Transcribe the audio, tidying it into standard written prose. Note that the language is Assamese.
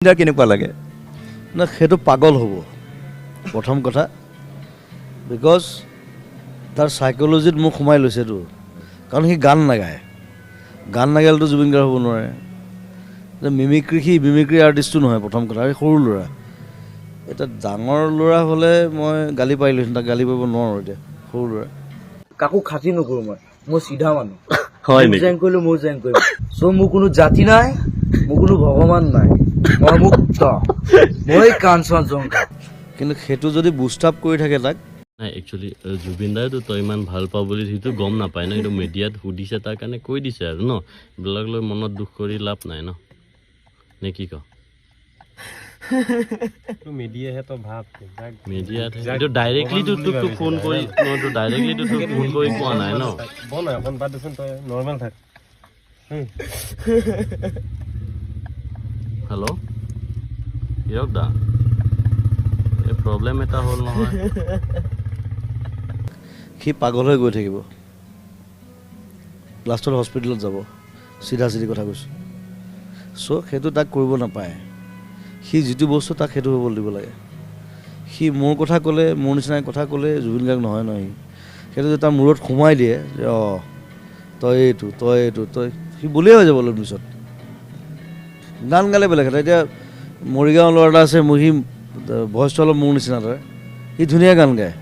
কেনেকুৱা লাগে না সেইটো পাগল হ'ব প্ৰথম কথা বিকজ তাৰ সাইকোলজিত মোক সোমাই লৈছেতো কাৰণ সি গান নাগালেতো জুবিন গাৰ্গ হ'ব নোৱাৰে যে মিমিক্ৰি আৰ্টিষ্টটো নহয় প্ৰথম কথা আৰু সৰু ল'ৰা এটা ডাঙৰ ল'ৰা হ'লে মই গালি পাৰিলোহেঁতেন তাক গালি পাৰিব নোৱাৰোঁ এতিয়া সৰু ল'ৰা কাকো খাতি নকৰোঁ মই চিধা মানুহ হয় মই জেং কৰিলোঁ মই জেং কৰিম চ' মোৰ কোনো জাতি নাই মোৰ কোনো ভগৱান নাই মই মুক্ত মই কাণ চান জংকা কিন্তু সেইটো যদি বুষ্ট আপ কৰি থাকে তাক নাই একচুৱেলি জুবিন দাইতো তই ইমান ভাল পাওঁ বুলি সেইটো গম নাপায় ন কিন্তু মিডিয়াত সুধিছে তাৰ কাৰণে কৈ দিছে আৰু ন এইবিলাক লৈ মনত দুখ কৰি লাভ নাই ন নে কি ক মিডিয়াহে তো ভাব মিডিয়াত এইটো ডাইৰেক্টলি তোক ফোন কৰি তোক ডাইৰেক্টলি তোক ফোন কৰি কোৱা নাই ন বন এখন বাদ দেচোন তই নৰ্মেল থাক হেল্ল' হিৰক দা এই প্ৰব্লেম এটা হ'ল নহয় সি পাগল হৈ গৈ থাকিব লাষ্টত হস্পিটেলত যাব চিধি কথা কৈছোঁ চ' সেইটো তাক কৰিব নাপায় সি যিটো বস্তু তাক সেইটো হ'ব দিব লাগে সি মোৰ কথা ক'লে মোৰ নিচিনাই কথা ক'লে জুবিন গাৰ্গ নহয় সি সেইটো যদি তাৰ মূৰত সোমাই দিয়ে যে তই এইটো সি বুলিয়ে হৈ যাব অলপ পিছত গান গালে বেলেগ কথা এতিয়া মৰিগাঁও ল'ৰা এটা আছে সি ভইচটো অলপ মোৰ নিচিনা তাৰ সি ধুনীয়া গান গায়